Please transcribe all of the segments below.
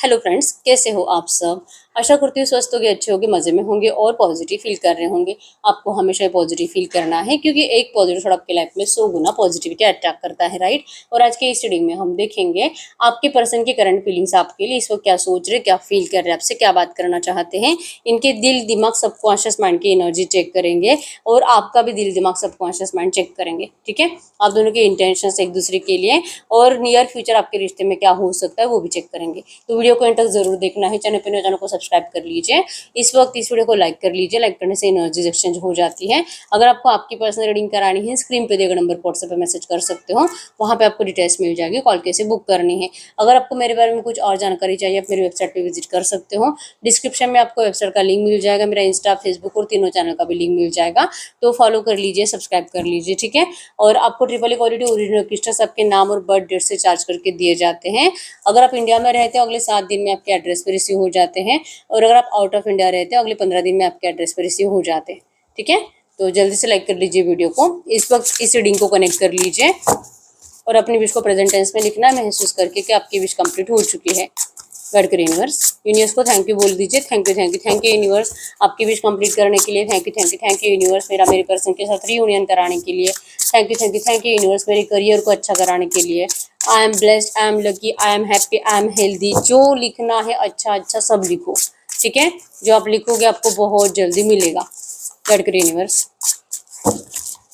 Hello friends, कैसे हो आप सब। आशा करती हूँ स्वस्थ होगे, अच्छे होगे, मजे में होंगे और पॉजिटिव फील कर रहे होंगे। आपको हमेशा पॉजिटिव फील करना है क्योंकि एक पॉजिटिव थॉट आपके लाइफ में 100 गुना पॉजिटिविटी अट्रैक्ट करता है, राइट। और आज के इस रीडिंग में हम देखेंगे आपके पर्सन की करंट फीलिंग्स आपके लिए इस वक्त क्या सोच रहे, क्या फील कर रहे हैं, आपसे क्या बात करना चाहते हैं। इनके दिल दिमाग सबकॉन्शियस माइंड की एनर्जी चेक करेंगे और आपका भी दिल दिमाग सबकॉन्शियस माइंड चेक करेंगे, ठीक है। आप दोनों के इंटेंशन एक दूसरे के लिए और नियर फ्यूचर आपके रिश्ते में क्या हो सकता है वो भी चेक करेंगे। तो वीडियो को एंड तक जरूर देखना है। चैनल पर चैनल को सब्सक्राइब कर लीजिए। इस वक्त इस वीडियो को लाइक कर लीजिए। लाइक करने से एनर्जी एक्सचेंज हो जाती है। अगर आपको आपकी पर्सनल रीडिंग करानी है, स्क्रीन पे दिए गए नंबर पर व्हाट्सएप पे मैसेज कर सकते हो। वहाँ पे आपको डिटेल्स मिल जाएगी, कॉल कैसे बुक करनी है। अगर आपको मेरे बारे में कुछ और जानकारी चाहिए, आप मेरी वेबसाइट पे विजिट कर सकते हो। डिस्क्रिप्शन में आपको वेबसाइट का लिंक मिल जाएगा, मेरा इंस्टा, फेसबुक और तीनों चैनल का भी लिंक मिल जाएगा। तो फॉलो कर लीजिए, सब्सक्राइब कर लीजिए, ठीक है। और आपको ट्रिपल क्वालिटी ओरिजिनल क्रिस्टल्स आपके नाम और बर्थ डेट से चार्ज करके दिए जाते हैं। अगर आप इंडिया में रहते हो अगले 7 दिन में आपके एड्रेस पर रिसीव हो जाते हैं और अगर आप आउट ऑफ इंडिया रहते हो अगले 15 दिन में आपके एड्रेस पर रिसीव हो जाते हैं, ठीक है। तो जल्दी से लाइक कर लीजिए वीडियो को। इस वक्त इस रीडिंग को कनेक्ट कर लीजिए और अपनी विश को प्रेजेंट टेंस में लिखना है, महसूस करके कि आपकी विश कंप्लीट हो चुकी है। गॉड के यूनिवर्स को थैंक यू बोल दीजिए। Thank you thank you thank you universe, आपकी विश कंप्लीट करने के लिए। Thank you thank you thank you universe, मेरे पर्सन के साथ रीयूनियन कराने के लिए। Thank you thank you thank you universe, मेरे करियर को अच्छा कराने के लिए। I am blessed, I am lucky, I am happy, I am healthy. जो लिखना है अच्छा अच्छा सब लिखो, ठीक है। जो आप लिखोगे आपको बहुत जल्दी मिलेगा। गॉड के यूनिवर्स,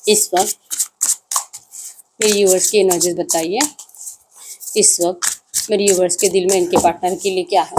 इस वक्त मेरी यूनिवर्स की एनर्जीज बताइए। इस वक्त मेरे यूवर्स के दिल में इनके पार्टनर के लिए क्या है।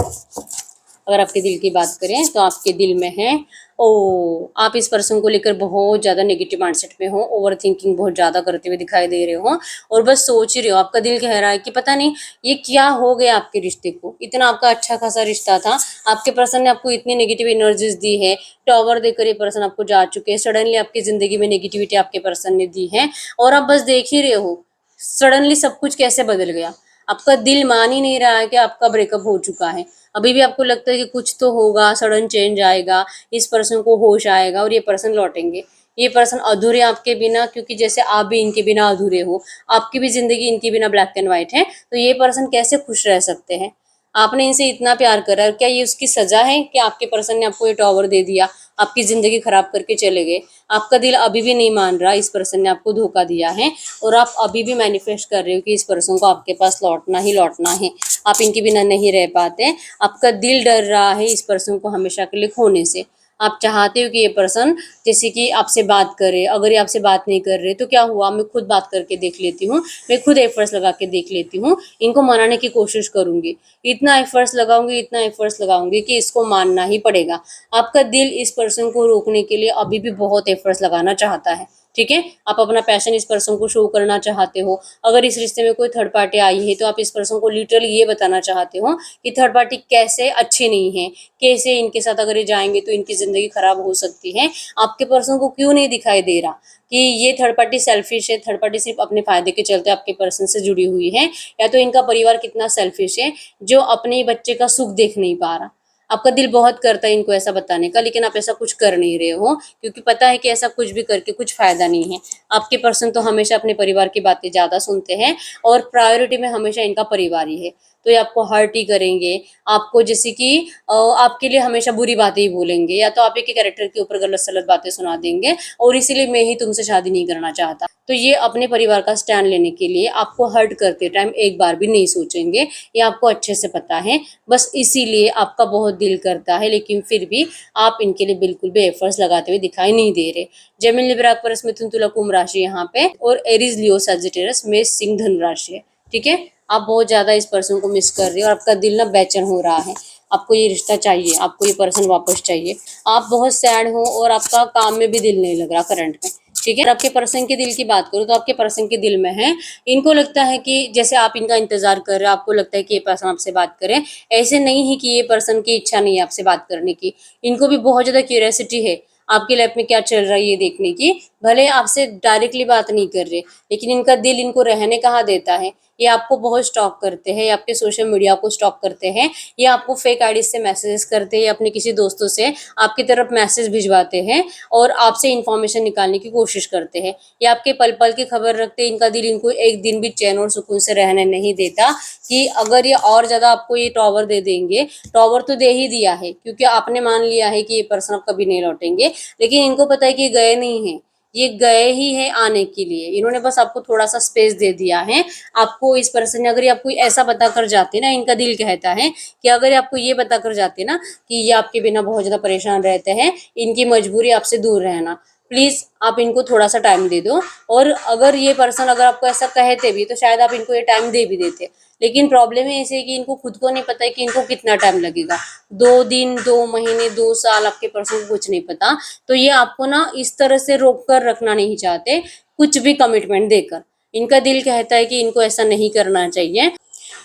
अगर आपके दिल की बात करें तो आपके दिल में है आप इस पर्सन को लेकर बहुत ज़्यादा नेगेटिव माइंडसेट में हो, ओवर थिंकिंग बहुत ज़्यादा करते हुए दिखाई दे रहे हो और बस सोच ही रहे हो। आपका दिल कह रहा है कि पता नहीं ये क्या हो गया आपके रिश्ते को। इतना आपका अच्छा खासा रिश्ता था, आपके पर्सन ने आपको इतनी नेगेटिव एनर्जीज दी है। टॉवर देकर ये पर्सन आपको जा चुके हैं। सडनली आपकी ज़िंदगी में नेगेटिविटी आपके पर्सन ने दी है और आप बस देख ही रहे हो सडनली सब कुछ कैसे बदल गया। आपका दिल मान ही नहीं रहा है कि आपका ब्रेकअप हो चुका है। अभी भी आपको लगता है कि कुछ तो होगा, सडन चेंज आएगा, इस पर्सन को होश आएगा और ये पर्सन लौटेंगे। ये पर्सन अधूरे आपके बिना, क्योंकि जैसे आप भी इनके बिना अधूरे हो, आपकी भी जिंदगी इनके बिना ब्लैक एंड व्हाइट है। तो ये पर्सन कैसे खुश रह सकते हैं। आपने इनसे इतना प्यार करा है, क्या ये उसकी सजा है कि आपके पर्सन ने आपको ये टॉवर दे दिया, आपकी ज़िंदगी खराब करके चले गए। आपका दिल अभी भी नहीं मान रहा, इस पर्सन ने आपको धोखा दिया है और आप अभी भी मैनिफेस्ट कर रहे हो कि इस पर्सन को आपके पास लौटना ही लौटना है। आप इनके बिना नहीं रह पाते। आपका दिल डर रहा है इस पर्सन को हमेशा के लिए खोने से। आप चाहते हो कि ये पर्सन जैसे कि आपसे बात करे। अगर ये आपसे बात नहीं कर रहे तो क्या हुआ, मैं खुद बात करके देख लेती हूँ, मैं खुद एफर्ट्स लगा के देख लेती हूँ, इनको मनाने की कोशिश करूंगी। इतना एफर्ट्स लगाऊंगी, इतना एफर्ट्स लगाऊंगी कि इसको मानना ही पड़ेगा। आपका दिल इस पर्सन को रोकने के लिए अभी भी बहुत एफर्ट्स लगाना चाहता है, ठीक है। आप अपना पैशन इस पर्सन को शो करना चाहते हो। अगर इस रिश्ते में कोई थर्ड पार्टी आई है तो आप इस पर्सन को लिटरली ये बताना चाहते हो कि थर्ड पार्टी कैसे अच्छी नहीं है, कैसे इनके साथ अगर ये जाएंगे तो इनकी ज़िंदगी खराब हो सकती है। आपके पर्सन को क्यों नहीं दिखाई दे रहा कि ये थर्ड पार्टी सेल्फिश है, थर्ड पार्टी सिर्फ अपने फायदे के चलते आपके पर्सन से जुड़ी हुई है, या तो इनका परिवार कितना सेल्फिश है जो अपने बच्चे का सुख देख नहीं पा रहा। आपका दिल बहुत करता है इनको ऐसा बताने का, लेकिन आप ऐसा कुछ कर नहीं रहे हो क्योंकि पता है कि ऐसा कुछ भी करके कुछ फायदा नहीं है। आपके पर्सन तो हमेशा अपने परिवार की बातें ज़्यादा सुनते हैं और प्रायोरिटी में हमेशा इनका परिवार ही है। तो ये आपको हर्ट ही करेंगे। आपको जैसे कि आपके लिए हमेशा बुरी बातें ही बोलेंगे, या तो आप एक कैरेक्टर के ऊपर गलत सलत बातें सुना देंगे और इसीलिए मैं ही तुमसे शादी नहीं करना चाहता। तो ये अपने परिवार का स्टैंड लेने के लिए आपको हर्ट करते टाइम एक बार भी नहीं सोचेंगे, ये आपको अच्छे से पता है। बस इसीलिए आपका बहुत दिल करता है, लेकिन फिर भी आप इनके लिए बिल्कुल भी एफर्ट्स लगाते हुए दिखाई नहीं दे रहे। जेमिनी लिब्रा एक्वेरियस मिथुन तुला कुंभ राशि यहाँ पे और एरीज लियो सजिटेरियस मेष सिंह धनु राशि है, ठीक है। आप बहुत ज्यादा इस पर्सन को मिस कर रहे हो और आपका दिल ना बेचैन हो रहा है। आपको ये रिश्ता चाहिए, आपको ये पर्सन वापस चाहिए। आप बहुत सैड हो और आपका काम में भी दिल नहीं लग रहा करंट में, ठीक है। और आपके पर्सन के दिल की बात करूँ तो आपके पर्सन के दिल में है, इनको लगता है कि जैसे आप इनका इंतजार कर रहे हो, आपको लगता है कि ये पर्सन आपसे बात करे। ऐसे नहीं है कि ये पर्सन की इच्छा नहीं है आपसे बात करने की, इनको भी बहुत ज्यादा क्यूरियोसिटी है आपकी लाइफ में क्या चल रहा है ये देखने की। भले आपसे डायरेक्टली बात नहीं कर रहे, लेकिन इनका दिल इनको रहने कहाँ देता है। ये आपको बहुत स्टॉक करते हैं, ये आपके सोशल मीडिया को स्टॉक करते हैं, ये आपको फेक आईडी से मैसेजेस करते हैं, अपने किसी दोस्तों से आपकी तरफ मैसेज भिजवाते हैं और आपसे इंफॉर्मेशन निकालने की कोशिश करते हैं। ये आपके पल पल की खबर रखते हैं, इनका दिल इनको एक दिन भी चैन और सुकून से रहने नहीं देता कि अगर ये और ज़्यादा आपको ये टॉवर दे देंगे, टॉवर तो दे ही दिया है क्योंकि आपने मान लिया है कि ये पर्सन अब कभी नहीं लौटेंगे, लेकिन इनको पता है कि ये गए नहीं हैं, ये गए ही हैं आने के लिए। इन्होंने बस आपको थोड़ा-सा स्पेस दे दिया है। आपको इस पर्सन ने अगर ये आपको ऐसा बता कर जाते ना, इनका दिल कहता है कि अगर ये आपको ये बता कर जाते ना कि ये आपके बिना बहुत ज़्यादा परेशान रहते हैं, इनकी मजबूरी आपसे दूर रहना, प्लीज़ आप इनको थोड़ा-सा टाइम दे दो। और अगर ये पर्सन अगर आपको ऐसा कहते भी तो शायद आप इनको ये टाइम दे भी देते। लेकिन प्रॉब्लम है ऐसे कि इनको खुद को नहीं पता है कि इनको कितना टाइम लगेगा। 2 दिन, 2 महीने, 2 साल आपके पर्सन को कुछ नहीं पता। तो ये आपको ना इस तरह से रोक कर रखना नहीं चाहते, कुछ भी कमिटमेंट देकर। इनका दिल कहता है कि इनको ऐसा नहीं करना चाहिए,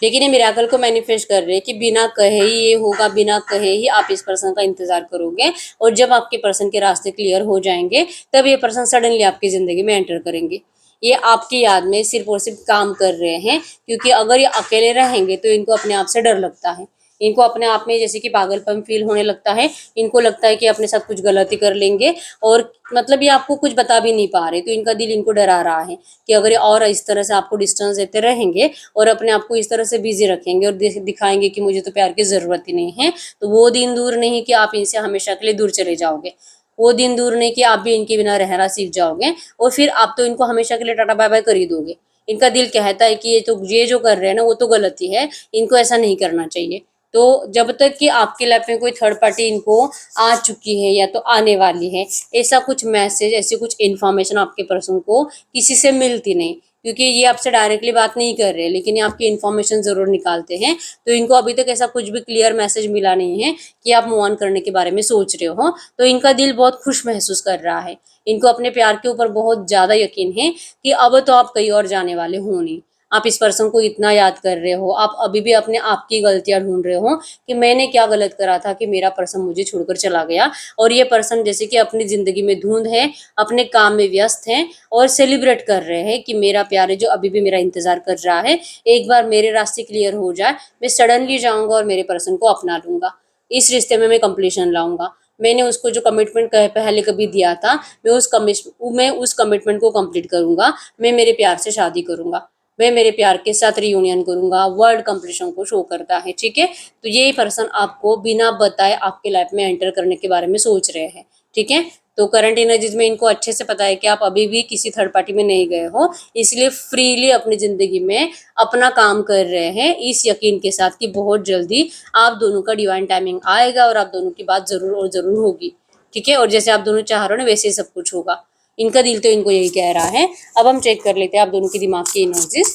लेकिन ये मिरेकल को मैनिफेस्ट कर रहे हैं कि बिना कहे ही ये होगा, बिना कहे ही आप इस पर्सन का इंतज़ार करोगे और जब आपके पर्सन के रास्ते क्लियर हो जाएँगे, तब ये पर्सन सडनली आपकी ज़िंदगी में एंटर करेंगे। ये आपकी याद में सिर्फ़ और सिर्फ़ काम कर रहे हैं क्योंकि अगर ये अकेले रहेंगे तो इनको अपने आप से डर लगता है। इनको अपने आप में जैसे कि पागलपन फ़ील होने लगता है, इनको लगता है कि अपने साथ कुछ गलती कर लेंगे और मतलब ये आपको कुछ बता भी नहीं पा रहे, तो इनका दिल इनको डरा रहा है कि अगर ये और इस तरह से आपको डिस्टेंस देते रहेंगे और अपने आप को इस तरह से बिज़ी रखेंगे और दिखाएँगे कि मुझे तो प्यार की ज़रूरत ही नहीं है, तो वो दिन दूर नहीं कि आप इनसे हमेशा के लिए दूर चले जाओगे। वो दिन दूर नहीं कि आप भी इनके बिना रहना सीख जाओगे और फिर आप तो इनको हमेशा के लिए टाटा बाय-बाय कर ही दोगे। इनका दिल कहता है कि ये जो कर रहे हैं ना वो तो गलती है, इनको ऐसा नहीं करना चाहिए। तो जब तक कि आपकी लाइफ में कोई थर्ड पार्टी इनको आ चुकी है या तो आने वाली है, ऐसा कुछ मैसेज, ऐसी कुछ इन्फॉर्मेशन आपके पर्सन को किसी से मिलती नहीं, क्योंकि ये आपसे डायरेक्टली बात नहीं कर रहे, लेकिन ये आपकी इन्फॉर्मेशन ज़रूर निकालते हैं। तो इनको अभी तक ऐसा कुछ भी क्लियर मैसेज मिला नहीं है कि आप मूव ऑन करने के बारे में सोच रहे हो, तो इनका दिल बहुत खुश महसूस कर रहा है। इनको अपने प्यार के ऊपर बहुत ज़्यादा यकीन है कि अब तो आप कहीं और जाने वाले हो नहीं। आप इस पर्सन को इतना याद कर रहे हो, आप अभी भी अपने आप की गलतियाँ ढूँढ रहे हो कि मैंने क्या गलत करा था कि मेरा पर्सन मुझे छोड़कर चला गया। और ये पर्सन जैसे कि अपनी ज़िंदगी में धुंध है, अपने काम में व्यस्त हैं और सेलिब्रेट कर रहे हैं कि मेरा प्यार है जो अभी भी मेरा इंतज़ार कर रहा है, एक बार मेरे रास्ते क्लियर हो जाए, मैं सडनली जाऊँगा और मेरे पर्सन को अपना लूँगा। इस रिश्ते में मैं कंप्लीशन लाऊँगा। मैंने उसको जो कमिटमेंट पहले कभी दिया था, मैं उस कमिटमेंट को कंप्लीट करूँगा। मैं मेरे प्यार से शादी करूँगा। मैं मेरे प्यार के साथ रियूनियन करूँगा, वर्ल्ड कंप्लीशन को शो करता है, ठीक है? तो ये पर्सन आपको बिना बताए आपके लाइफ में एंटर करने के बारे में सोच रहे हैं, ठीक है? तो करंट एनर्जीज़ में इनको अच्छे से पता है कि आप अभी भी किसी थर्ड पार्टी में नहीं गए हो, इसलिए फ्रीली अपनी ज़िंदगी में अपना काम कर रहे हैं, इस यकीन के साथ कि बहुत जल्दी आप दोनों का डिवाइन टाइमिंग आएगा और आप दोनों की बात ज़रूर और ज़रूर होगी, ठीक है? और जैसे आप दोनों चाह रहे हो ना, वैसे ही सब कुछ होगा। इनका दिल तो इनको यही कह रहा है। अब हम चेक कर लेते हैं आप दोनों के दिमाग की एनर्जीज़।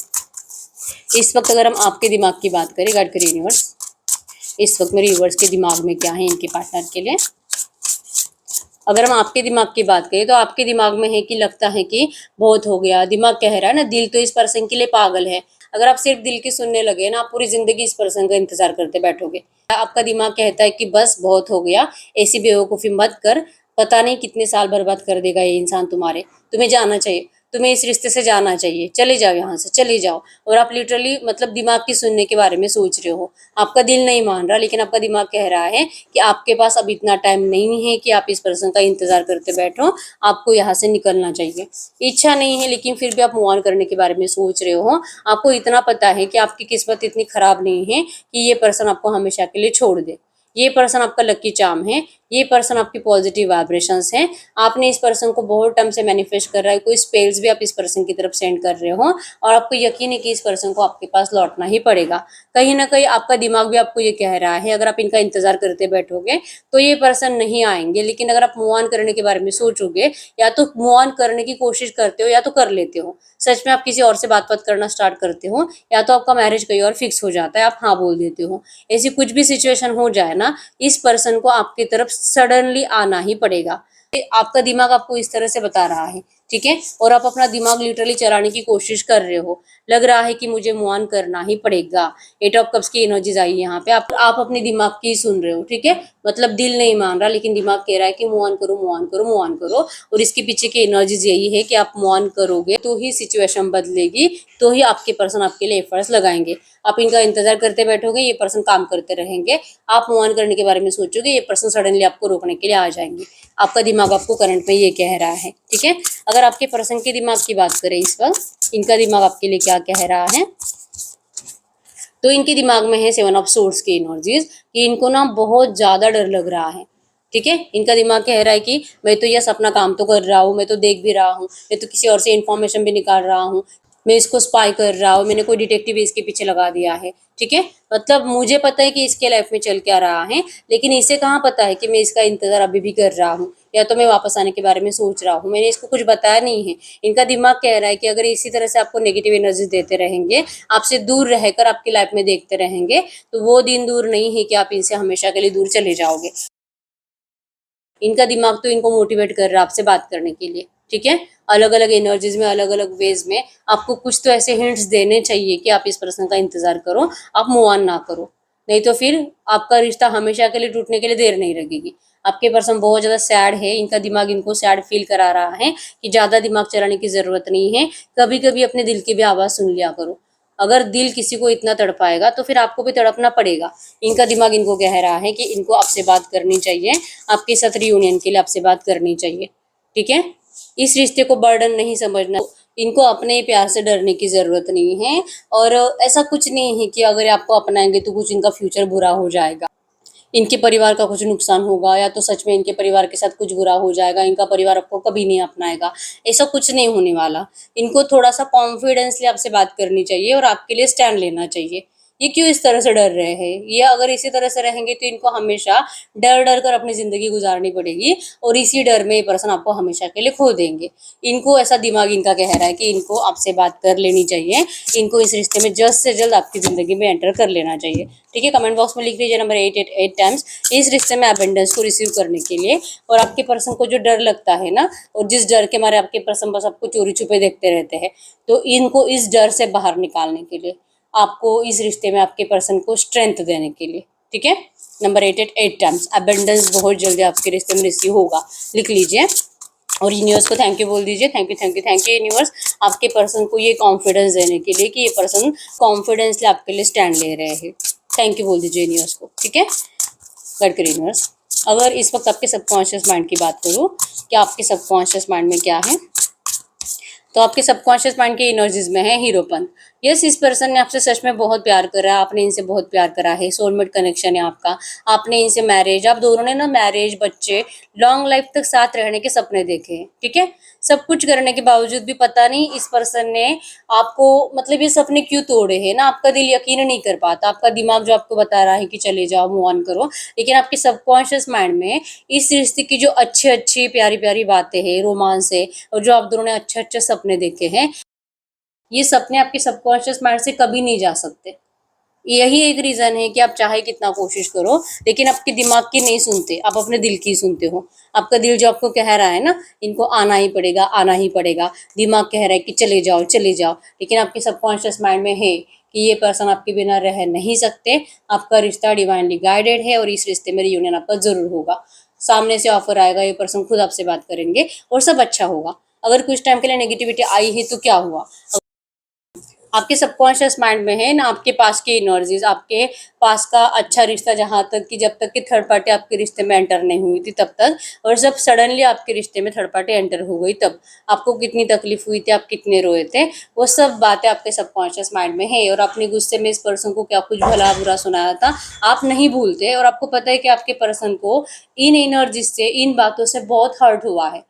इस वक्त अगर हम आपके दिमाग की बात करें, गाइड करिए यूनिवर्स, इस वक्त मेरे यूनिवर्स के दिमाग में क्या है इनके पार्टनर के लिए। अगर हम आपके दिमाग की बात करें तो आपके दिमाग में है कि लगता है कि बहुत हो गया, दिमाग कह रहा है ना, दिल तो इस पर्सन के लिए पागल है। अगर आप सिर्फ दिल की सुनने लगे ना, आप पूरी जिंदगी इस पर्सन का इंतजार करते बैठोगे। आपका दिमाग कहता है कि बस बहुत हो गया, ऐसी बेवकूफ़ी मत कर, पता नहीं कितने साल बर्बाद कर देगा ये इंसान तुम्हारे, तुम्हें जाना चाहिए, तुम्हें इस रिश्ते से जाना चाहिए, चले जाओ यहाँ से, चले जाओ। और आप लिटरली मतलब दिमाग की सुनने के बारे में सोच रहे हो। आपका दिल नहीं मान रहा, लेकिन आपका दिमाग कह रहा है कि आपके पास अब इतना टाइम नहीं है कि आप इस पर्सन का इंतजार करते बैठो, आपको यहाँ से निकलना चाहिए। इच्छा नहीं है लेकिन फिर भी आप मूव ऑन करने के बारे में सोच रहे हो। आपको इतना पता है कि आपकी किस्मत इतनी खराब नहीं है कि ये पर्सन आपको हमेशा के लिए छोड़ दे। ये पर्सन आपका लकी चार्म है, ये पर्सन आपकी पॉजिटिव वाइब्रेशंस हैं। आपने इस पर्सन को बहुत टाइम से मैनिफेस्ट कर रहा है, कोई स्पेल्स भी आप इस पर्सन की तरफ सेंड कर रहे हो और आपको यकीन है कि इस पर्सन को आपके पास लौटना ही पड़ेगा। कहीं ना कहीं आपका दिमाग भी आपको ये कह रहा है, अगर आप इनका इंतजार करते बैठोगे तो ये पर्सन नहीं आएंगे, लेकिन अगर आप मूव ऑन करने के बारे में सोचोगे, या तो मूव ऑन करने की कोशिश करते हो या तो कर लेते हो, सच में आप किसी और से बात करना स्टार्ट करते हो, या तो आपका मैरिज कहीं और फिक्स हो जाता है, आप हाँ बोल देते हो। ऐसी कुछ भी सिचुएशन हो जाए ना, इस पर्सन को आपकी तरफ सडनली आना ही पड़ेगा। आपका दिमाग आपको इस तरह से बता रहा है ठीक है। और आप अपना दिमाग लिटरली चलाने की कोशिश कर रहे हो, लग रहा है कि मुझे मूव ऑन करना ही पड़ेगा। 8 ऑफ कप्स की एनर्जीज आई यहाँ पे, आप अपने दिमाग की सुन रहे हो, ठीक है। मतलब दिल नहीं मान रहा, लेकिन दिमाग कह रहा है कि मूव ऑन करो, मूव ऑन करो, मूव ऑन करो। और इसके पीछे की एनर्जीज यही है कि आप मूव ऑन करोगे तो ही सिचुएशन बदलेगी, तो ही आपके पर्सन आपके लिए एफर्ट्स लगाएंगे। आप इनका इंतजार करते बैठोगे, ये पर्सन काम करते रहेंगे। आप मूव ऑन करने के बारे में सोचोगे, ये पर्सन सडनली आपको रोकने के लिए आ जाएंगे। आपका दिमाग आपको करंट में ये कह रहा है, ठीक है। अगर आपके पर्सन के दिमाग की बात करें इस वक्त, इनका दिमाग आपके लिए क्या कह रहा है, तो इनके दिमाग में है 7 ऑफ सोर्ड्स की एनर्जीज, कि इनको ना बहुत ज्यादा डर लग रहा है, ठीक है। इनका दिमाग कह रहा है कि मैं तो यस अपना काम तो कर रहा हूँ, मैं तो देख भी रहा हूँ, मैं तो किसी और से इन्फॉर्मेशन भी निकाल रहा हूँ, मैं इसको स्पाई कर रहा हूँ, मैंने कोई डिटेक्टिव इसके पीछे लगा दिया है, ठीक है। मतलब मुझे पता है कि इसके लाइफ में चल क्या रहा है, लेकिन इसे कहाँ पता है कि मैं इसका इंतजार अभी भी कर रहा हूँ, या तो मैं वापस आने के बारे में सोच रहा हूँ, मैंने इसको कुछ बताया नहीं है। इनका दिमाग कह रहा है कि अगर इसी तरह से आपको नेगेटिव एनर्जी देते रहेंगे, आपसे दूर रहकर आपकी लाइफ में देखते रहेंगे, तो वो दिन दूर नहीं है कि आप इनसे हमेशा के लिए दूर चले जाओगे। इनका दिमाग तो इनको मोटिवेट कर रहा है आपसे बात करने के लिए, ठीक है। अलग अलग एनर्जीज में, अलग अलग वेज में आपको कुछ तो ऐसे हिंट्स देने चाहिए कि आप इस पर्सन का इंतजार करो, आप मूव ऑन ना करो, नहीं तो फिर आपका रिश्ता हमेशा के लिए टूटने के लिए देर नहीं लगेगी। आपके पर्सन बहुत ज्यादा सैड है, इनका दिमाग इनको सैड फील करा रहा है कि ज्यादा दिमाग चलाने की जरूरत नहीं है, कभी कभी अपने दिल की भी आवाज सुन लिया करो। अगर दिल किसी को इतना तड़पाएगा तो फिर आपको भी तड़पना पड़ेगा। इनका दिमाग इनको कह रहा है कि इनको आपसे बात करनी चाहिए, आपके साथ रियूनियन के लिए आपसे बात करनी चाहिए, ठीक है। इस रिश्ते को बर्डन नहीं समझना, इनको अपने ही प्यार से डरने की जरूरत नहीं है। और ऐसा कुछ नहीं है कि अगर आपको अपनाएंगे तो कुछ इनका फ्यूचर बुरा हो जाएगा, इनके परिवार का कुछ नुकसान होगा, या तो सच में इनके परिवार के साथ कुछ बुरा हो जाएगा, इनका परिवार आपको कभी नहीं अपनाएगा, ऐसा कुछ नहीं होने वाला। इनको थोड़ा सा कॉन्फिडेंसली आपसे बात करनी चाहिए और आपके लिए स्टैंड लेना चाहिए। ये क्यों इस तरह से डर रहे हैं, ये अगर इसी तरह से रहेंगे तो इनको हमेशा डर डर कर अपनी जिंदगी गुजारनी पड़ेगी, और इसी डर में ये पर्सन आपको हमेशा के लिए खो देंगे। इनको ऐसा दिमाग इनका कह रहा है कि इनको आपसे बात कर लेनी चाहिए, इनको इस रिश्ते में जल्द से जल्द आपकी जिंदगी में एंटर कर लेना चाहिए, ठीक है। कमेंट बॉक्स में लिख लीजिए नंबर 888 टाइम्स इस रिश्ते में अबेंडेंस को रिसीव करने के लिए। और आपके पर्सन को जो डर लगता है ना, और जिस डर के मारे आपके पर्सन बस आपको चोरी छुपे देखते रहते हैं, तो इनको इस डर से बाहर निकालने के लिए, आपको इस रिश्ते में आपके पर्सन को स्ट्रेंथ देने के लिए, ठीक है। नंबर 888 टाइम्स अबेंडेंस बहुत जल्दी आपके रिश्ते में रिसीव होगा, लिख लीजिए। और यूनिवर्स को थैंक यू बोल दीजिए, thank you thank you thank you universe, आपके पर्सन को ये कॉन्फिडेंस देने के लिए कि ये पर्सन कॉन्फिडेंसली आपके लिए स्टैंड ले रहे हैं। थैंक यू बोल दीजिए यूनिवर्स को, ठीक है। गडकरी यूनिवर्स, अगर इस वक्त आपके सबकॉन्शियस माइंड की बात करूँ कि आपके सबकॉन्शियस माइंड में क्या है, तो आपके सबकॉन्शियस माइंड की एनर्जीज में है हीरोपन। यस, इस पर्सन ने आपसे सच में बहुत प्यार करा है, आपने इनसे बहुत प्यार करा है, सोलमेट कनेक्शन है आपका, आपने इनसे मैरिज, आप दोनों ने ना मैरिज, बच्चे, लॉन्ग लाइफ तक साथ रहने के सपने देखे हैं, ठीक है। सब कुछ करने के बावजूद भी पता नहीं इस पर्सन ने आपको, मतलब ये सपने क्यों तोड़े हैं ना, आपका दिल यकीन नहीं कर पाता, आपका दिमाग जो आपको बता रहा है कि चले जाओ, मूव ऑन करो, लेकिन आपके सबकॉन्शियस माइंड में इस रिश्ते की जो अच्छी अच्छी प्यारी प्यारी बातें हैं, रोमांस है, और जो आप दोनों ने अच्छे अच्छे सपने देखे हैं, ये सपने आपके सबकॉन्शियस माइंड से कभी नहीं जा सकते। यही एक रीजन है कि आप चाहे कितना कोशिश करो, लेकिन आपके दिमाग की नहीं सुनते, आप अपने दिल की सुनते हो। आपका दिल जो आपको कह रहा है ना, इनको आना ही पड़ेगा, आना ही पड़ेगा, दिमाग कह रहा है कि चले जाओ चले जाओ, लेकिन आपके सबकॉन्शियस माइंड में है कि ये पर्सन आपके बिना रह नहीं सकते, आपका रिश्ता डिवाइनली गाइडेड है, और इस रिश्ते में रियूनियन आपका जरूर होगा। सामने से ऑफर आएगा, ये पर्सन खुद आपसे बात करेंगे और सब अच्छा होगा। अगर कुछ टाइम के लिए नेगेटिविटी आई है तो क्या हुआ, आपके सबकॉन्शियस माइंड में है ना, आपके पास की एनर्जीज, आपके पास का अच्छा रिश्ता, जहां तक कि जब तक कि थर्ड पार्टी आपके रिश्ते में एंटर नहीं हुई थी तब तक, और जब सडनली आपके रिश्ते में थर्ड पार्टी एंटर हो गई तब आपको कितनी तकलीफ हुई थी, आप कितने रोए थे, वो सब बातें आपके सबकॉन्शियस माइंड में है। और अपने गुस्से में इस पर्सन को क्या कुछ भला बुरा सुनाया था, आप नहीं भूलते, और आपको पता है कि आपके पर्सन को इन एनर्जीज से, इन बातों से बहुत हर्ट हुआ है,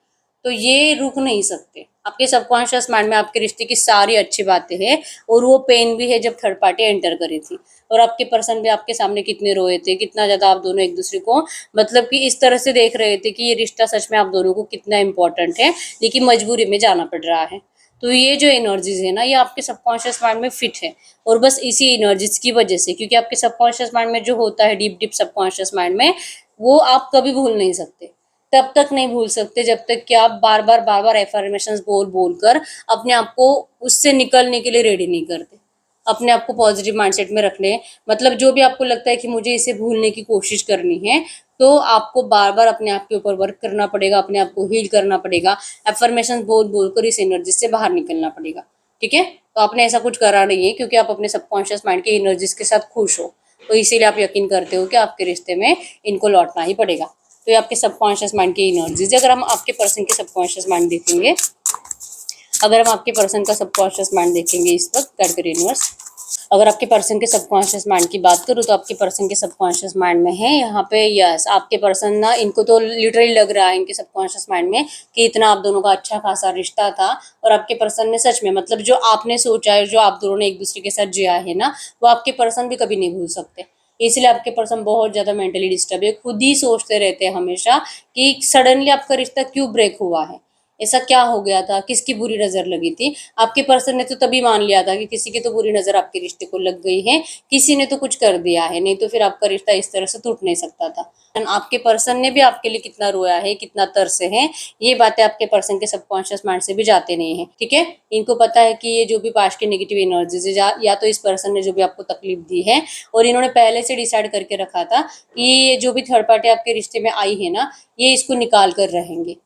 तो ये रुक नहीं सकते। आपके सबकॉन्शियस माइंड में आपके रिश्ते की सारी अच्छी बातें हैं, और वो पेन भी है जब थर्ड पार्टी एंटर करी थी, और आपके पर्सन भी आपके सामने कितने रोए थे, कितना ज्यादा आप दोनों एक दूसरे को, मतलब कि इस तरह से देख रहे थे कि ये रिश्ता सच में आप दोनों को कितना इंपॉर्टेंट है, लेकिन मजबूरी में जाना पड़ रहा है। तो ये जो एनर्जीज है ना, ये आपके सबकॉन्शियस माइंड में फिट है, और बस इसी एनर्जीज की वजह से, क्योंकि आपके सबकॉन्शियस माइंड में जो होता है डीप डीप सबकॉन्शियस माइंड में, वो आप कभी भूल नहीं सकते। तब तक नहीं भूल सकते जब तक कि आप बार बार एफर्मेशंस बोल बोल कर अपने आप को उससे निकलने के लिए रेडी नहीं करते। अपने आप को पॉजिटिव माइंडसेट में रखने, मतलब जो भी आपको लगता है कि मुझे इसे भूलने की कोशिश करनी है, तो आपको बार बार अपने आप के ऊपर वर्क करना पड़ेगा, अपने आप को हील करना पड़ेगा, एफर्मेशन बोल बोल कर इस एनर्जी से बाहर निकलना पड़ेगा। ठीक है, तो आपने ऐसा कुछ करा नहीं है क्योंकि आप अपने सबकॉन्शियस माइंड की एनर्जीज के साथ खुश हो, तो इसीलिए आप यकीन करते हो कि आपके रिश्ते में इनको लौटना ही पड़ेगा। तो ये आपके सबकॉन्शियस माइंड की एनर्जीज। अगर हम आपके पर्सन के सबकॉन्शियस माइंड देखेंगे, अगर हम आपके पर्सन का सबकॉन्शियस माइंड देखेंगे इस वक्त, कैड यूनिवर्स, अगर आपके पर्सन के सबकॉन्शियस माइंड की बात करूँ तो आपके पर्सन के सबकॉन्शियस माइंड में है यहाँ पे यस, आपके पर्सन ना, इनको तो लिटरली लग रहा है इनके सबकॉन्शियस माइंड में कि इतना आप दोनों का अच्छा खासा रिश्ता था, और आपके पर्सन ने सच में, मतलब जो आपने सोचा है, जो आप दोनों ने एक दूसरे के साथ जिया है ना, वो आपके पर्सन भी कभी नहीं भूल सकते। इसलिए आपके पर्सन बहुत ज़्यादा मेंटली डिस्टर्ब है, खुद ही सोचते रहते हैं हमेशा कि सडनली आपका रिश्ता क्यों ब्रेक हुआ है, ऐसा क्या हो गया था, किसकी बुरी नज़र लगी थी। आपके पर्सन ने तो तभी मान लिया था कि किसी की तो बुरी नज़र आपके रिश्ते को लग गई है, किसी ने तो कुछ कर दिया है, नहीं तो फिर आपका रिश्ता इस तरह से टूट नहीं सकता था। आपके पर्सन ने भी आपके लिए कितना रोया है, कितना तरसे है, ये बातें आपके पर्सन के सबकॉन्शियस माइंड से भी जाते नहीं है। ठीक है, इनको पता है कि ये जो भी पास्ट की नेगेटिव एनर्जीज है, या तो इस पर्सन ने जो भी आपको तकलीफ दी है, और इन्होंने पहले से डिसाइड करके रखा था कि ये जो भी थर्ड पार्टी आपके रिश्ते में आई है ना, ये इसको निकाल कर रहेंगे,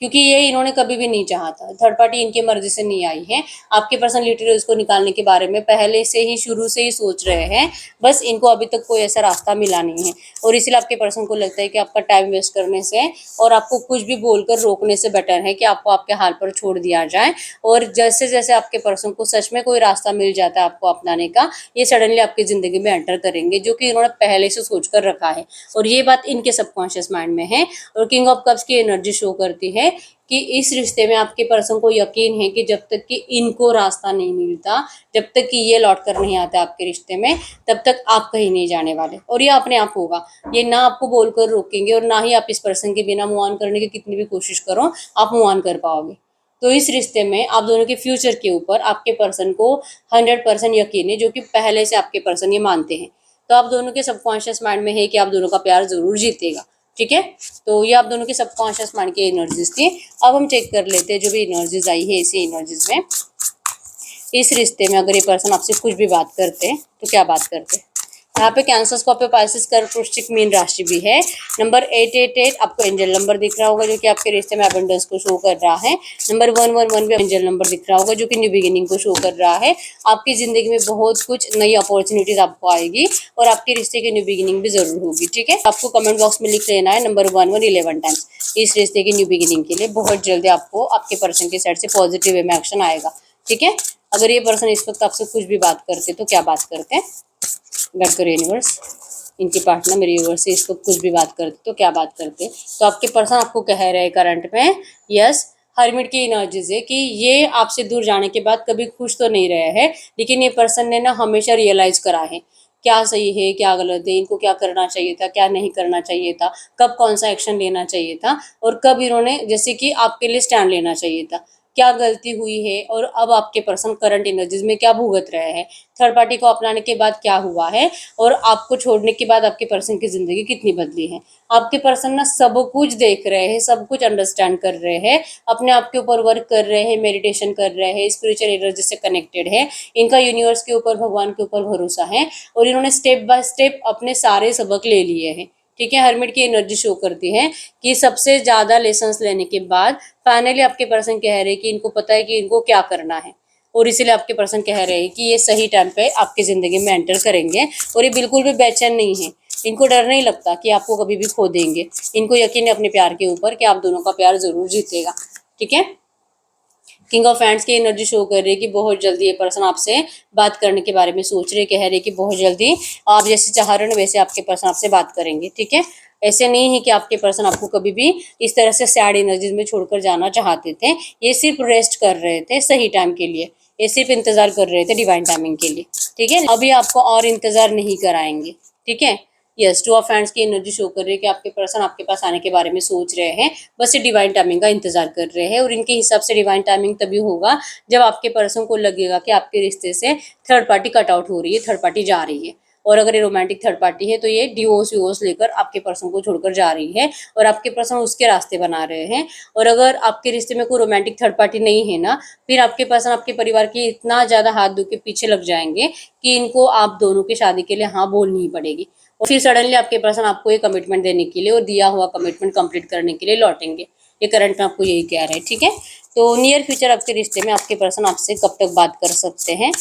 क्योंकि ये इन्होंने कभी भी नहीं चाहा था, थर्ड पार्टी इनकी मर्जी से नहीं आई है। आपके पर्सन लिटरली उसको निकालने के बारे में पहले से ही, शुरू से ही सोच रहे हैं, बस इनको अभी तक कोई ऐसा रास्ता मिला नहीं है। और इसीलिए आपके पर्सन को लगता है कि आपका टाइम वेस्ट करने से और आपको कुछ भी बोलकर रोकने से बेटर है कि आपको आपके हाल पर छोड़ दिया जाए। और जैसे जैसे आपके पर्सन को सच में कोई रास्ता मिल जाता है आपको अपनाने का, ये सडनली आपकी ज़िंदगी में एंटर करेंगे, जो कि इन्होंने पहले से सोच कर रखा है, और ये बात इनके सबकॉन्शियस माइंड में है। और किंग ऑफ कप्स की एनर्जी शो करती है कि इस रिश्ते में आपके पर्सन को यकीन है कि जब तक कि इनको रास्ता नहीं मिलता, जब तक कि ये लौट कर नहीं आता आपके रिश्ते में, तब तक आप कहीं नहीं जाने वाले, और ये अपने आप होगा। ये ना आपको बोलकर रोकेंगे, और ना ही आप इस पर्सन के बिना मूव ऑन करने की कितनी भी कोशिश करो आप मूव ऑन कर पाओगे। तो इस रिश्ते में आप दोनों के फ्यूचर के ऊपर आपके पर्सन को 100% यकीन है, जो कि पहले से आपके पर्सन ये मानते हैं। तो आप दोनों के सबकॉन्शियस माइंड में है कि आप दोनों का प्यार जरूर जीतेगा। ठीक है, तो ये आप दोनों के सबकॉन्शियस माइंड की एनर्जीज थी। अब हम चेक कर लेते हैं जो भी एनर्जीज आई है इसी एनर्जीज में, इस रिश्ते में अगर ये पर्सन आपसे कुछ भी बात करते हैं तो क्या बात करते हैं। यहाँ पे कैंसर, स्कॉर्पियो, पाइसेस, कर्क, वृश्चिक, मीन राशि भी है। नंबर 888 आपको एंजल नंबर दिख रहा होगा, जो कि आपके रिश्ते में अबंडेंस को शो कर रहा है। नंबर 111 भी एंजल नंबर दिख रहा होगा, जो कि न्यू बिगिनिंग को शो कर रहा है। आपकी जिंदगी में बहुत कुछ नई अपॉर्चुनिटीज आपको आएगी, और आपके रिश्ते की न्यू बिगिनिंग भी जरूर होगी। ठीक है, आपको कमेंट बॉक्स में लिख लेना है नंबर 11 टाइम्स। इस रिश्ते की न्यू बिगिनिंग के लिए बहुत जल्दी आपको आपके पर्सन के साइड से पॉजिटिव वे में एक्शन आएगा। ठीक है, अगर ये पर्सन इस वक्त आपसे कुछ भी बात करते तो क्या बात करते हैं, गॉड करो यूनिवर्स, इनके पार्टनर मेरे यूनिवर्स से इसको कुछ भी बात करते तो क्या बात करते। तो आपके पर्सन आपको कह रहे हैं करंट में, यस, हर्मिट की एनर्जीज है कि ये आपसे दूर जाने के बाद कभी खुश तो नहीं रहे हैं, लेकिन ये पर्सन ने ना हमेशा रियलाइज करा है क्या सही है क्या गलत है, इनको क्या करना चाहिए था क्या नहीं करना चाहिए था, कब कौन सा एक्शन लेना चाहिए था, और कब इन्होंने जैसे कि आपके लिए स्टैंड लेना चाहिए था, क्या गलती हुई है, और अब आपके पर्सन करंट एनर्जीज में क्या भुगत रहे हैं, थर्ड पार्टी को अपनाने के बाद क्या हुआ है, और आपको छोड़ने के बाद आपके पर्सन की जिंदगी कितनी बदली है। आपके पर्सन ना सब कुछ देख रहे हैं, सब कुछ अंडरस्टैंड कर रहे हैं, अपने आप के ऊपर वर्क कर रहे हैं, मेडिटेशन कर रहे हैं, स्पिरिचुअल एनर्जी से कनेक्टेड है, इनका यूनिवर्स के ऊपर, भगवान के ऊपर भरोसा है, और इन्होंने स्टेप बाय स्टेप अपने सारे सबक ले लिए हैं। ठीक है, हर्मिट की एनर्जी शो करती है कि सबसे ज्यादा लेसन्स लेने के बाद फाइनली आपके पर्सन कह रहे हैं कि इनको पता है कि इनको क्या करना है, और इसीलिए आपके पर्सन कह रहे हैं कि ये सही टाइम पे आपकी ज़िंदगी में एंटर करेंगे, और ये बिल्कुल भी बेचैन नहीं है, इनको डर नहीं लगता कि आपको कभी भी खो देंगे। इनको यकीन है अपने प्यार के ऊपर कि आप दोनों का प्यार ज़रूर जीतेगा। ठीक है, किंग ऑफ हैंड्स की एनर्जी शो कर रही है कि बहुत जल्दी ये पर्सन आपसे बात करने के बारे में सोच रहे, कह रहे कि बहुत जल्दी आप जैसे चाह रहे हो वैसे आपके पर्सन आपसे बात करेंगे। ठीक है, ऐसे नहीं है कि आपके पर्सन आपको कभी भी इस तरह से सैड एनर्जीज में छोड़कर जाना चाहते थे, ये सिर्फ रेस्ट कर रहे थे सही टाइम के लिए, ये सिर्फ इंतजार कर रहे थे डिवाइन टाइमिंग के लिए। ठीक है, अभी आपको और इंतजार नहीं कराएंगे। ठीक है, यस, टू ऑफ हैंड्स की एनर्जी शो कर रही है कि आपके पर्सन आपके पास आने के बारे में सोच रहे हैं, बस ये डिवाइन टाइमिंग का इंतजार कर रहे हैं, और इनके हिसाब से डिवाइन टाइमिंग तभी होगा जब आपके पर्सन को लगेगा कि आपके रिश्ते से थर्ड पार्टी कट आउट हो रही है, थर्ड पार्टी जा रही है। और अगर ये रोमांटिक थर्ड पार्टी है तो ये डिवोर्स लेकर आपके पर्सन को छोड़कर जा रही है और आपके पर्सन उसके रास्ते बना रहे हैं। और अगर आपके रिश्ते में कोई रोमांटिक थर्ड पार्टी नहीं है ना, फिर आपके पर्सन आपके परिवार के इतना ज्यादा हाथ धो के पीछे लग जाएंगे कि इनको आप दोनों की शादी के लिए हाँ बोलनी ही पड़ेगी। और फिर सडनली आपके पर्सन आपको ये कमिटमेंट देने के लिए और दिया हुआ कमिटमेंट कंप्लीट करने के लिए लौटेंगे। ये करंट में आपको यही कह रहा है, ठीक है। तो नियर फ्यूचर आपके रिश्ते में आपके पर्सन आपसे कब तक बात कर सकते हैं,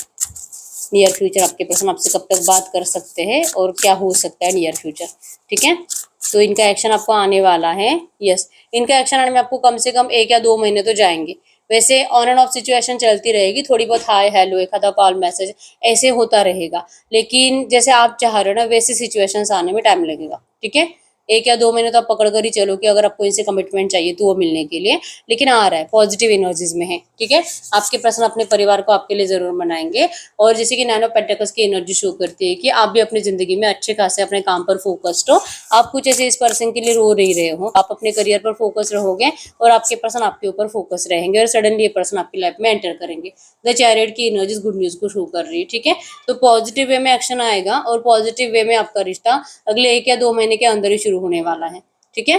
नियर फ्यूचर आपके पर्सन आपसे कब तक बात कर सकते हैं और क्या हो सकता है नियर फ्यूचर, ठीक है। तो इनका एक्शन आपको आने वाला है, यस। इनका एक्शन आने में आपको कम से कम 1 या 2 महीने तो जाएंगे। वैसे ऑन एंड ऑफ सिचुएशन चलती रहेगी, थोड़ी बहुत हाय हेलो, एक आधा कॉल मैसेज ऐसे होता रहेगा, लेकिन जैसे आप चाह रहे हो ना वैसे सिचुएशंस आने में टाइम लगेगा, ठीक है। 1 या 2 महीने तो आप पकड़ कर ही चलो कि अगर आपको इनसे कमिटमेंट चाहिए तो वो मिलने के लिए, लेकिन आ रहा है, पॉजिटिव एनर्जीज में है, ठीक है। आपके पर्सन अपने परिवार को आपके लिए जरूर मनाएंगे। और जैसे कि 9 ऑफ पेंटिकल्स की एनर्जी शो करती है कि आप भी अपनी जिंदगी में अच्छे खासे अपने काम पर फोकस्ड हो। आप कुछ ऐसे इस पर्सन के लिए रो नहीं रहे हो, आप अपने करियर पर फोकस रहोगे और आपके पर्सन आपके ऊपर फोकस रहेंगे और सडनली ये पर्सन आपकी लाइफ में एंटर करेंगे। द चैरियट की एनर्जीज गुड न्यूज को शो कर रही है, ठीक है। तो पॉजिटिव वे में एक्शन आएगा और पॉजिटिव वे में आपका रिश्ता अगले 1 या 2 महीने के अंदर ही शुरू होने वाला है, ठीक है।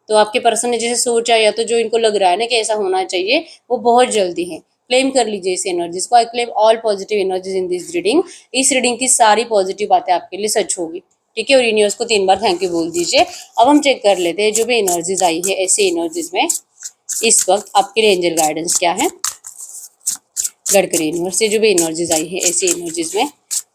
तो आपके पर्सन ने जैसे सोचा या तो जो इनको लग रहा है ना कि ऐसा होना चाहिए, वो बहुत जल्दी है। क्लेम कर लीजिए इस एनर्जीज को। I claim all positive energies in this reading. इस रीडिंग की सारी पॉजिटिव बातें आपके लिए सच होगी, ठीक है। और यूनिवर्स को 3 बार थैंक यू बोल दीजिए। अब हम चेक कर लेते हैं जो भी एनर्जीज आई है ऐसी एनर्जीज में इस वक्त आपके लिए एंजल गाइडेंस क्या है। गडकरी यूनिवर्स से जो भी एनर्जीज आई है ऐसी एनर्जीज में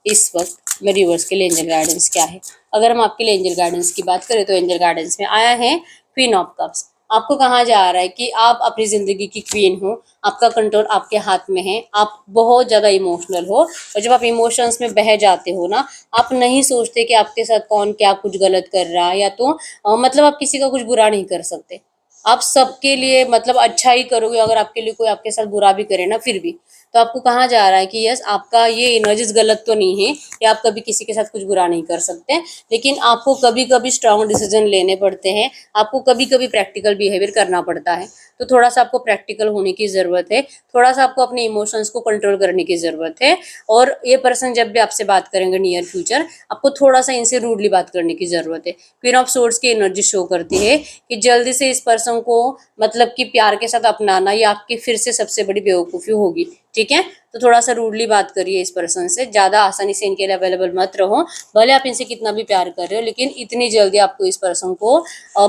इस वक्त मेरे व्यूअर्स के लिए एंजल गाइडेंस क्या है। अगर हम आपके लिए एंजल गाइडेंस की बात करें तो एंजल गाइडेंस में आया है क्वीन ऑफ कप्स। आपको कहा जा रहा है कि आप अपनी जिंदगी की क्वीन हो, आपका कंट्रोल आपके हाथ में है, आप बहुत ज्यादा इमोशनल हो और जब आप इमोशंस में बह जाते हो ना, आप नहीं सोचते कि आपके साथ कौन क्या कुछ गलत कर रहा है, या तो मतलब आप किसी का कुछ बुरा नहीं कर सकते। आप सबके लिए मतलब अच्छा ही करोगे, अगर आपके लिए कोई आपके साथ बुरा भी करे ना फिर भी। तो आपको कहा जा रहा है कि यस आपका ये एनर्जीज गलत तो नहीं है कि आप कभी किसी के साथ कुछ बुरा नहीं कर सकते, लेकिन आपको कभी कभी स्ट्रांग डिसीजन लेने पड़ते हैं, आपको कभी कभी प्रैक्टिकल बिहेवियर करना पड़ता है। तो थोड़ा सा आपको प्रैक्टिकल होने की जरूरत है, थोड़ा सा आपको अपने इमोशंस को कंट्रोल करने की जरूरत है। और ये पर्सन जब भी आपसे बात करेंगे नियर फ्यूचर, आपको थोड़ा सा इनसे रूडली बात करने की जरूरत है। क्वीन ऑफ सोर्ड्स की एनर्जी शो करती है कि जल्दी से इस पर्सन को मतलब कि प्यार के साथ अपनाना ये आपकी फिर से सबसे बड़ी बेवकूफ़ी होगी, ठीक है। तो थोड़ा सा रूडली बात करिए इस पर्सन से, ज़्यादा आसानी से इनके लिए अवेलेबल मत रहो। भले आप इनसे कितना भी प्यार कर रहे हो, लेकिन इतनी जल्दी आपको इस पर्सन को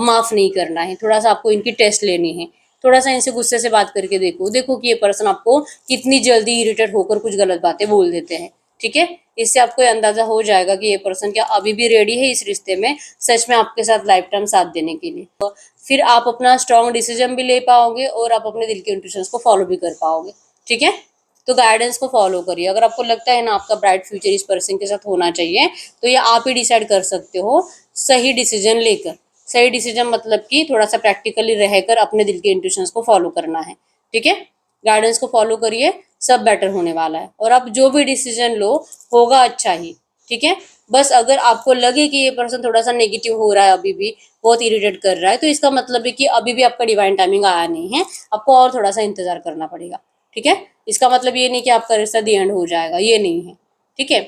माफ़ नहीं करना है। थोड़ा सा आपको इनकी टेस्ट लेनी है, थोड़ा सा इनसे गुस्से से बात करके देखो देखो कि ये पर्सन आपको कितनी जल्दी इरिटेट होकर कुछ गलत बातें बोल देते हैं, ठीक है। इससे आपको अंदाजा हो जाएगा कि ये पर्सन क्या अभी भी रेडी है इस रिश्ते में सच में आपके साथ लाइफ टाइम साथ देने के लिए। तो फिर आप अपना स्ट्रॉन्ग डिसीजन भी ले पाओगे और आप अपने दिल के इंट्यूशंस को फॉलो भी कर पाओगे, ठीक है। तो गाइडेंस को फॉलो करिए। अगर आपको लगता है ना आपका ब्राइट फ्यूचर इस पर्सन के साथ होना चाहिए, तो ये आप ही डिसाइड कर सकते हो सही डिसीजन लेकर। सही डिसीजन मतलब कि थोड़ा सा प्रैक्टिकली रहकर अपने दिल के इंट्यूशंस को फॉलो करना है, ठीक है। गाइडेंस को फॉलो करिए, सब बेटर होने वाला है और आप जो भी डिसीजन लो होगा अच्छा ही, ठीक है। बस अगर आपको लगे कि ये पर्सन थोड़ा सा नेगेटिव हो रहा है, अभी भी बहुत इरिटेट कर रहा है, तो इसका मतलब है कि अभी भी आपका डिवाइन टाइमिंग आया नहीं है, आपको और थोड़ा सा इंतजार करना पड़ेगा, ठीक है। इसका मतलब ये नहीं कि आपका रिश्ता दी एंड हो जाएगा, ये नहीं है, ठीक है।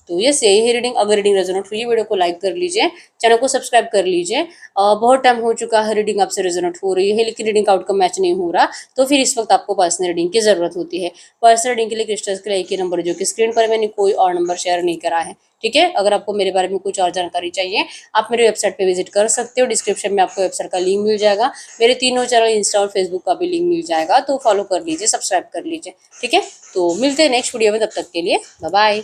तो ये यही है रीडिंग। अगर रीडिंग रेजोनेट हुई वीडियो को लाइक कर लीजिए, चैनल को सब्सक्राइब कर लीजिए। बहुत टाइम हो चुका है रीडिंग आपसे रेजोनेट हो रही है लेकिन रीडिंग का आउटकम मैच नहीं हो रहा, तो फिर इस वक्त आपको पर्सनल रीडिंग की जरूरत होती है। पर्सनल रीडिंग के लिए क्रिस्टल्स के लिए एक ही नंबर जो कि स्क्रीन पर मैंने कोई और नंबर शेयर नहीं करा है, ठीक है। अगर आपको मेरे बारे में कुछ और जानकारी चाहिए आप मेरे वेबसाइट पे विजिट कर सकते हो। डिस्क्रिप्शन में आपको वेबसाइट का लिंक मिल जाएगा, मेरे तीनों चैनल इंस्टा और फेसबुक का भी लिंक मिल जाएगा, तो फॉलो कर लीजिए, सब्सक्राइब कर लीजिए, ठीक है। तो मिलते हैं नेक्स्ट वीडियो में, तब तक के लिए बाय बाय।